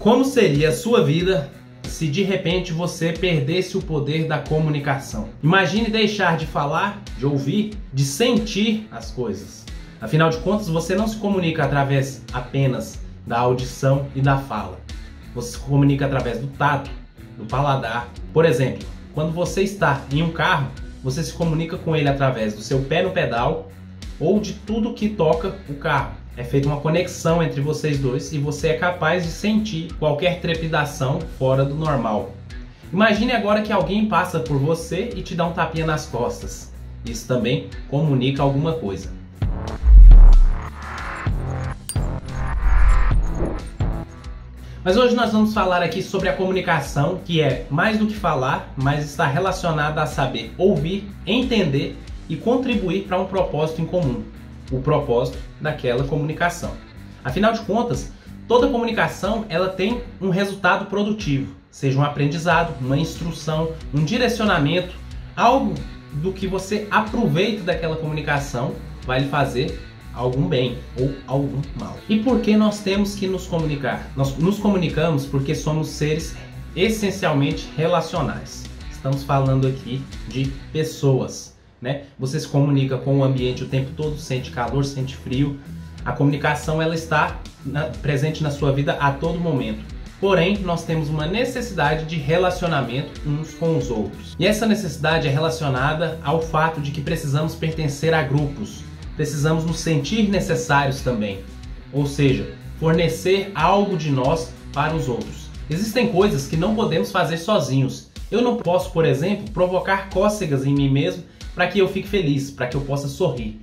Como seria a sua vida se de repente você perdesse o poder da comunicação? Imagine deixar de falar, de ouvir, de sentir as coisas. Afinal de contas, você não se comunica através apenas da audição e da fala. Você se comunica através do tato, do paladar. Por exemplo, quando você está em um carro, você se comunica com ele através do seu pé no pedal ou de tudo que toca o carro. É feita uma conexão entre vocês dois e você é capaz de sentir qualquer trepidação fora do normal. Imagine agora que alguém passa por você e te dá um tapinha nas costas. Isso também comunica alguma coisa. Mas hoje nós vamos falar aqui sobre a comunicação, que é mais do que falar, mas está relacionada a saber ouvir, entender e contribuir para um propósito em comum. O propósito daquela comunicação. Afinal de contas, toda comunicação ela tem um resultado produtivo, seja um aprendizado, uma instrução, um direcionamento, algo do que você aproveita daquela comunicação vai lhe fazer algum bem ou algum mal. E por que nós temos que nos comunicar? Nós nos comunicamos porque somos seres essencialmente relacionais. Estamos falando aqui de pessoas. Você se comunica com o ambiente o tempo todo, sente calor, sente frio. A comunicação ela está presente na sua vida a todo momento. Porém, nós temos uma necessidade de relacionamento uns com os outros. E essa necessidade é relacionada ao fato de que precisamos pertencer a grupos. Precisamos nos sentir necessários também. Ou seja, fornecer algo de nós para os outros. Existem coisas que não podemos fazer sozinhos. Eu não posso, por exemplo, provocar cócegas em mim mesmo para que eu fique feliz, para que eu possa sorrir.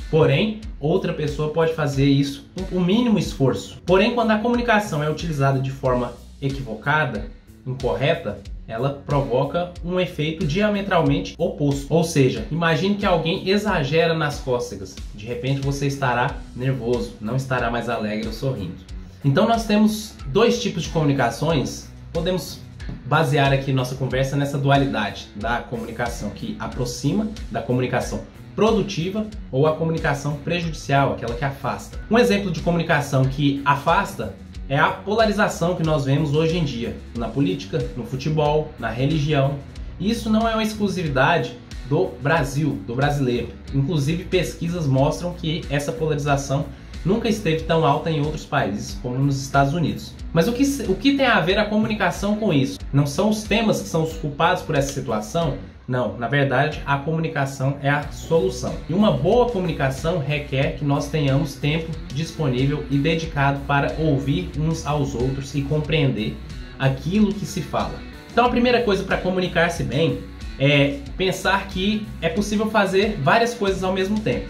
Porém, outra pessoa pode fazer isso com o mínimo esforço. Porém, quando a comunicação é utilizada de forma equivocada, incorreta, ela provoca um efeito diametralmente oposto. Ou seja, imagine que alguém exagera nas cócegas. De repente você estará nervoso, não estará mais alegre ou sorrindo. Então nós temos dois tipos de comunicações. Podemos basear aqui nossa conversa nessa dualidade da comunicação que aproxima, da comunicação produtiva ou a comunicação prejudicial, aquela que afasta. Um exemplo de comunicação que afasta é a polarização que nós vemos hoje em dia na política, no futebol, na religião. E isso não é uma exclusividade do Brasil, do brasileiro. Inclusive pesquisas mostram que essa polarização nunca esteve tão alta em outros países, como nos Estados Unidos. Mas o que tem a ver a comunicação com isso? Não são os temas que são os culpados por essa situação? Não, na verdade a comunicação é a solução. E uma boa comunicação requer que nós tenhamos tempo disponível e dedicado para ouvir uns aos outros e compreender aquilo que se fala. Então a primeira coisa para comunicar-se bem é pensar que é possível fazer várias coisas ao mesmo tempo.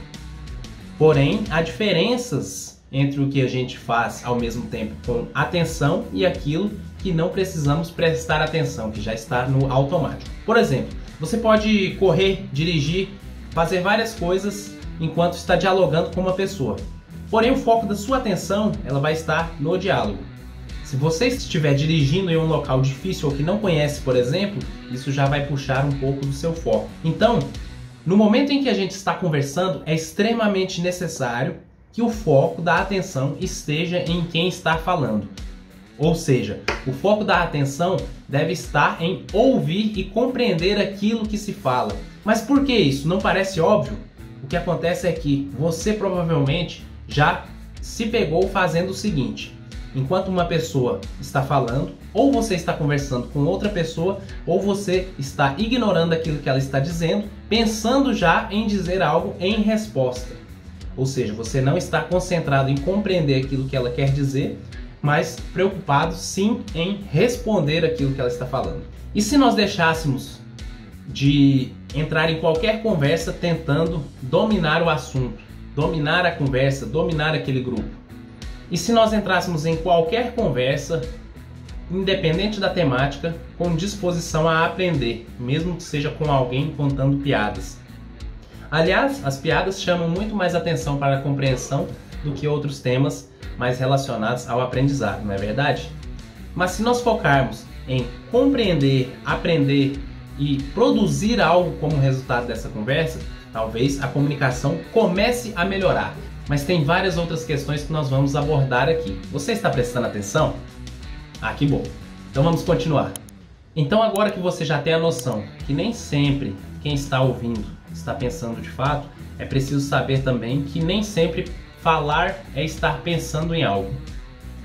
Porém, há diferenças entre o que a gente faz ao mesmo tempo com atenção e aquilo que não precisamos prestar atenção, que já está no automático. Por exemplo, você pode correr, dirigir, fazer várias coisas enquanto está dialogando com uma pessoa. Porém, o foco da sua atenção ela vai estar no diálogo. Se você estiver dirigindo em um local difícil ou que não conhece, por exemplo, isso já vai puxar um pouco do seu foco. Então, no momento em que a gente está conversando, é extremamente necessário que o foco da atenção esteja em quem está falando. Ou seja, o foco da atenção deve estar em ouvir e compreender aquilo que se fala. Mas por que isso? Não parece óbvio? O que acontece é que você provavelmente já se pegou fazendo o seguinte: enquanto uma pessoa está falando, ou você está conversando com outra pessoa, ou você está ignorando aquilo que ela está dizendo, pensando já em dizer algo em resposta. Ou seja, você não está concentrado em compreender aquilo que ela quer dizer, mas preocupado sim em responder aquilo que ela está falando. E se nós deixássemos de entrar em qualquer conversa tentando dominar o assunto, dominar a conversa, dominar aquele grupo? E se nós entrássemos em qualquer conversa, independente da temática, com disposição a aprender, mesmo que seja com alguém contando piadas? Aliás, as piadas chamam muito mais atenção para a compreensão do que outros temas mais relacionados ao aprendizado, não é verdade? Mas se nós focarmos em compreender, aprender e produzir algo como resultado dessa conversa, talvez a comunicação comece a melhorar. Mas tem várias outras questões que nós vamos abordar aqui. Você está prestando atenção? Ah, que bom. Então vamos continuar. Então agora que você já tem a noção que nem sempre quem está ouvindo está pensando de fato, é preciso saber também que nem sempre falar é estar pensando em algo.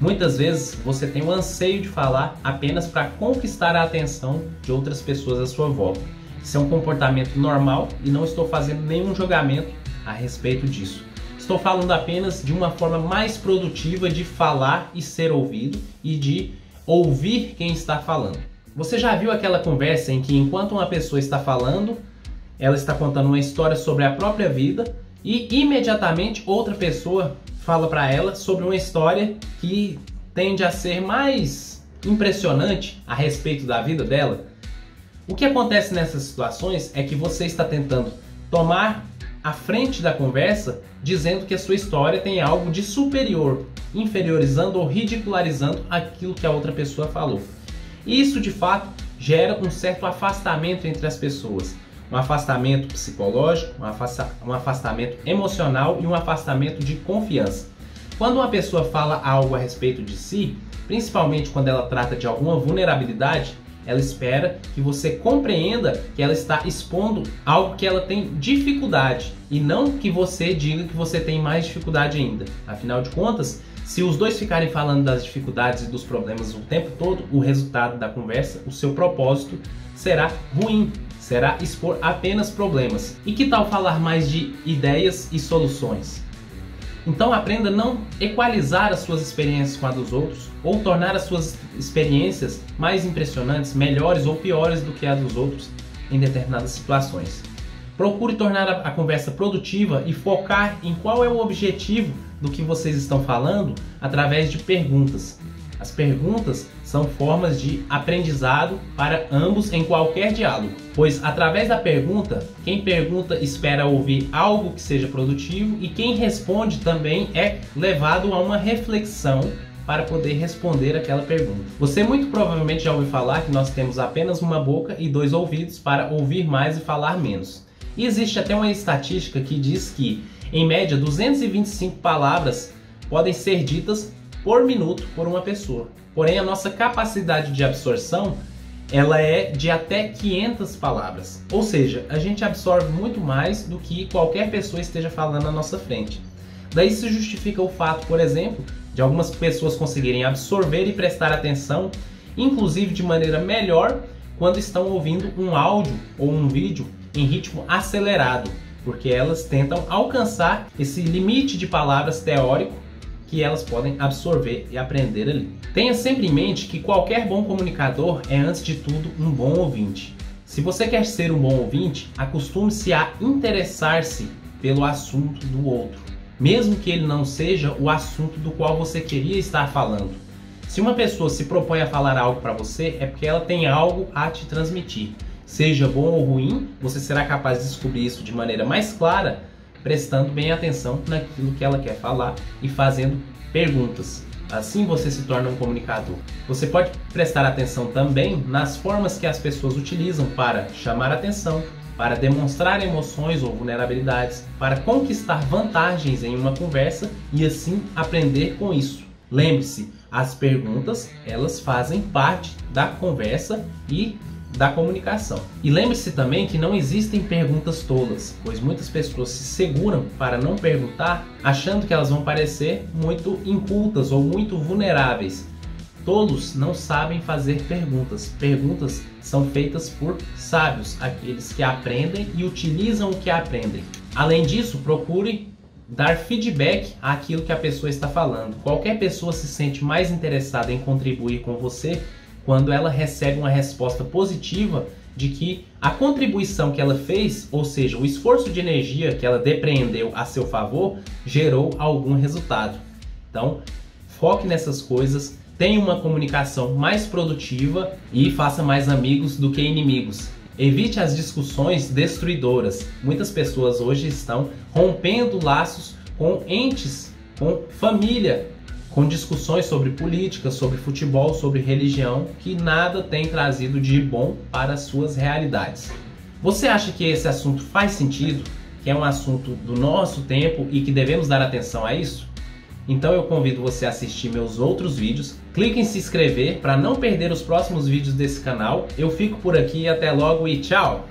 Muitas vezes você tem o anseio de falar apenas para conquistar a atenção de outras pessoas à sua volta. Isso é um comportamento normal e não estou fazendo nenhum julgamento a respeito disso. Estou falando apenas de uma forma mais produtiva de falar e ser ouvido e de ouvir quem está falando. Você já viu aquela conversa em que enquanto uma pessoa está falando, ela está contando uma história sobre a própria vida e imediatamente outra pessoa fala para ela sobre uma história que tende a ser mais impressionante a respeito da vida dela? O que acontece nessas situações é que você está tentando tomar a frente da conversa dizendo que a sua história tem algo de superior, inferiorizando ou ridicularizando aquilo que a outra pessoa falou. Isso de fato gera um certo afastamento entre as pessoas. Um afastamento psicológico, um afastamento emocional e um afastamento de confiança. Quando uma pessoa fala algo a respeito de si, principalmente quando ela trata de alguma vulnerabilidade, ela espera que você compreenda que ela está expondo algo que ela tem dificuldade e não que você diga que você tem mais dificuldade ainda. Afinal de contas, se os dois ficarem falando das dificuldades e dos problemas o tempo todo, o resultado da conversa, o seu propósito será ruim, será expor apenas problemas. E que tal falar mais de ideias e soluções? Então aprenda a não equalizar as suas experiências com a dos outros ou tornar as suas experiências mais impressionantes, melhores ou piores do que a dos outros em determinadas situações. Procure tornar a conversa produtiva e focar em qual é o objetivo do que vocês estão falando através de perguntas. As perguntas são formas de aprendizado para ambos em qualquer diálogo, pois através da pergunta, quem pergunta espera ouvir algo que seja produtivo e quem responde também é levado a uma reflexão para poder responder aquela pergunta. Você muito provavelmente já ouviu falar que nós temos apenas uma boca e 2 ouvidos para ouvir mais e falar menos. E existe até uma estatística que diz que, em média, 225 palavras podem ser ditas por minuto por uma pessoa. Porém, a nossa capacidade de absorção ela é de até 500 palavras. Ou seja, a gente absorve muito mais do que qualquer pessoa esteja falando na nossa frente. Daí se justifica o fato, por exemplo, de algumas pessoas conseguirem absorver e prestar atenção, inclusive de maneira melhor, quando estão ouvindo um áudio ou um vídeo em ritmo acelerado, porque elas tentam alcançar esse limite de palavras teórico que elas podem absorver e aprender ali. Tenha sempre em mente que qualquer bom comunicador é, antes de tudo, um bom ouvinte. Se você quer ser um bom ouvinte, acostume-se a interessar-se pelo assunto do outro, mesmo que ele não seja o assunto do qual você queria estar falando. Se uma pessoa se propõe a falar algo para você, é porque ela tem algo a te transmitir. Seja bom ou ruim, você será capaz de descobrir isso de maneira mais clara, prestando bem atenção naquilo que ela quer falar e fazendo perguntas. Assim você se torna um comunicador. Você pode prestar atenção também nas formas que as pessoas utilizam para chamar atenção, para demonstrar emoções ou vulnerabilidades, para conquistar vantagens em uma conversa e assim aprender com isso. Lembre-se, as perguntas elas fazem parte da conversa e da comunicação. E lembre-se também que não existem perguntas tolas, pois muitas pessoas se seguram para não perguntar, achando que elas vão parecer muito incultas ou muito vulneráveis. Tolos não sabem fazer perguntas. Perguntas são feitas por sábios, aqueles que aprendem e utilizam o que aprendem. Além disso, procure dar feedback àquilo que a pessoa está falando. Qualquer pessoa se sente mais interessada em contribuir com você quando ela recebe uma resposta positiva de que a contribuição que ela fez, ou seja, o esforço de energia que ela depreendeu a seu favor, gerou algum resultado. Então, foque nessas coisas, tenha uma comunicação mais produtiva e faça mais amigos do que inimigos. Evite as discussões destruidoras. Muitas pessoas hoje estão rompendo laços com entes, com família, com discussões sobre política, sobre futebol, sobre religião, que nada tem trazido de bom para as suas realidades. Você acha que esse assunto faz sentido? Que é um assunto do nosso tempo e que devemos dar atenção a isso? Então eu convido você a assistir meus outros vídeos Clique em se inscrever para não perder os próximos vídeos desse canal. Eu fico por aqui, até logo e tchau!